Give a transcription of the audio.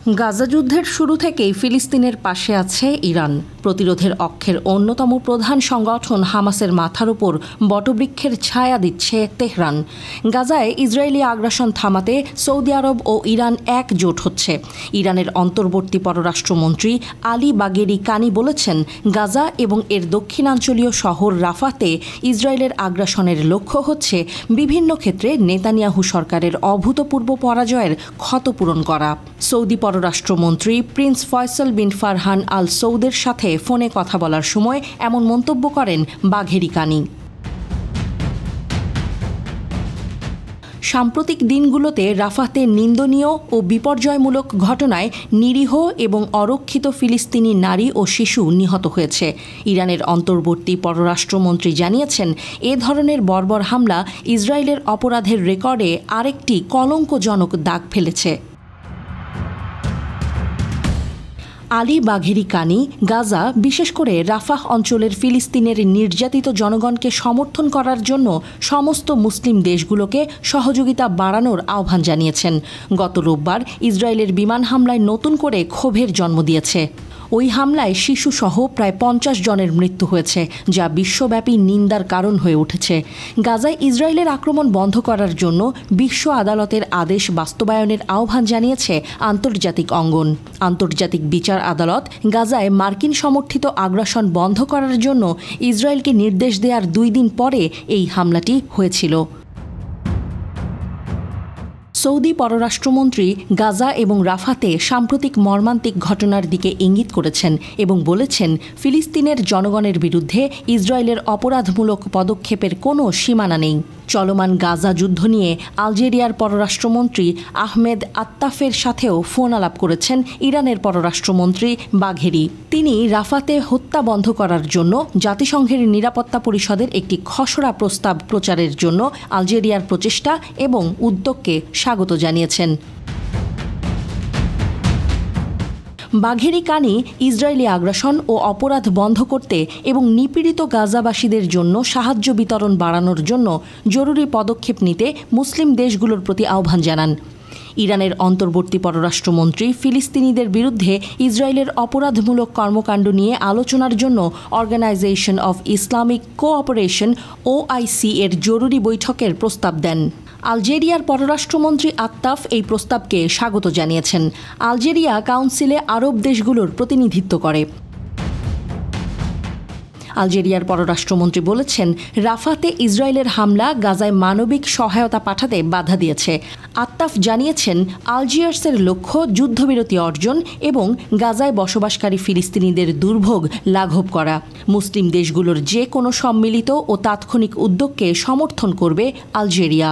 গাজা যুদ্ধের শুরু থেকেই ফিলিস্তিনের পাশে আছে ইরান। প্রতিরোধের অক্ষের অন্যতম প্রধান সংগঠন হামাসের মাথার উপর বটবৃক্ষের ছায়া দিচ্ছে তেহরান। গাজায় ইসরায়েলি আগ্রাসন থামাতে সৌদি আরব ও ইরান একজোট হচ্ছে। ইরানের অন্তর্বর্তী পররাষ্ট্রমন্ত্রী আলী বাগেরি কানি বলেছেন, গাজা এবং এর দক্ষিণাঞ্চলীয় শহর রাফাতে ইসরায়েলের আগ্রাসনের লক্ষ্য হচ্ছে বিভিন্ন ক্ষেত্রে নেতানিয়াহু সরকারের অভূতপূর্ব পরাজয়ের ক্ষতপূরণ করা। সৌদি পররাষ্ট্রমন্ত্রী প্রিন্স ফয়সাল বিন ফারহান আল সৌদের সাথে ফোনে কথা বলার সময় এমন মন্তব্য করেন বাঘেরি কানি। সাম্প্রতিক দিনগুলোতে রাফাতে নিন্দনীয় ও বিপর্যয়মূলক ঘটনায় নিরীহ এবং অরক্ষিত ফিলিস্তিনি নারী ও শিশু নিহত হয়েছে। ইরানের অন্তর্বর্তী পররাষ্ট্রমন্ত্রী জানিয়েছেন, এ ধরনের বর্বর হামলা ইসরায়েলের অপরাধের রেকর্ডে আরেকটি কলঙ্কজনক দাগ ফেলেছে। আলী বাঘেরি কানি গাজা, বিশেষ করে রাফাহ অঞ্চলের ফিলিস্তিনের নির্যাতিত জনগণকে সমর্থন করার জন্য সমস্ত মুসলিম দেশগুলোকে সহযোগিতা বাড়ানোর আহ্বান জানিয়েছেন। গত রোববার ইসরায়েলের বিমান হামলায় নতুন করে ক্ষোভের জন্ম দিয়েছে। ওই হামলায় শিশুসহ প্রায় 50 জনের মৃত্যু হয়েছে, যা বিশ্বব্যাপী নিন্দার কারণ হয়ে উঠেছে। গাজায় ইসরায়েলের আক্রমণ বন্ধ করার জন্য বিশ্ব আদালতের আদেশ বাস্তবায়নের আহ্বান জানিয়েছে আন্তর্জাতিক অঙ্গন। আন্তর্জাতিক বিচার আদালত গাজায় মার্কিন সমর্থিত আগ্রাসন বন্ধ করার জন্য ইসরায়েলকে নির্দেশ দেওয়ার 2 দিন পরে এই হামলাটি হয়েছিল। সৌদি পররাষ্ট্রমন্ত্রী গাজা এবং রাফাতে সাম্প্রতিক মর্মান্তিক ঘটনার দিকে ইঙ্গিত করেছেন এবং বলেছেন, ফিলিস্তিনের জনগণের বিরুদ্ধে ইসরায়েলের অপরাধমূলক পদক্ষেপের কোনো সীমানা নেই। চলমান গাজা যুদ্ধ নিয়ে আলজেরিয়ার পররাষ্ট্রমন্ত্রী আহমেদ আত্তাফের সাথেও ফোন আলাপ করেছেন ইরানের পররাষ্ট্রমন্ত্রী বাঘেরি। তিনি রাফাতে হত্যা বন্ধ করার জন্য জাতিসংঘের নিরাপত্তা পরিষদের একটি খসড়া প্রস্তাব প্রচারের জন্য আলজেরিয়ার প্রচেষ্টা এবং উদ্যোগকে স্বাগত জানিয়েছেন। বাঘেরি কানি ইসরায়েলি আগ্রাসন ও অপরাধ বন্ধ করতে এবং নিপীড়িত গাজাবাসীদের জন্য সাহায্য বিতরণ বাড়ানোর জন্য জরুরি পদক্ষেপ নিতে মুসলিম দেশগুলোর প্রতি আহ্বান জানান। ইরানের অন্তর্বর্তী পররাষ্ট্রমন্ত্রী ফিলিস্তিনিদের বিরুদ্ধে ইসরায়েলের অপরাধমূলক কর্মকাণ্ড নিয়ে আলোচনার জন্য organisation of Islamic cooperation OIC এর জরুরি বৈঠকের প্রস্তাব দেন। আলজেরিয়ার পররাষ্ট্রমন্ত্রী আত্তাফ এই প্রস্তাবকে স্বাগত জানিয়েছেন। আলজেরিয়া কাউন্সিলে আরব দেশগুলোর প্রতিনিধিত্ব করে। আলজেরিয়ার পররাষ্ট্রমন্ত্রী বলেছেন, রাফাতে ইসরায়েলের হামলা গাজায় মানবিক সহায়তা পাঠাতে বাধা দিয়েছে। আত্তাফ জানিয়েছেন, আলজিয়ার্সের লক্ষ্য যুদ্ধবিরতি অর্জন এবং গাজায় বসবাসকারী ফিলিস্তিনিদের দুর্ভোগ লাঘব করা। মুসলিম দেশগুলোর যে কোনো সম্মিলিত ও তাৎক্ষণিক উদ্যোগকে সমর্থন করবে আলজেরিয়া।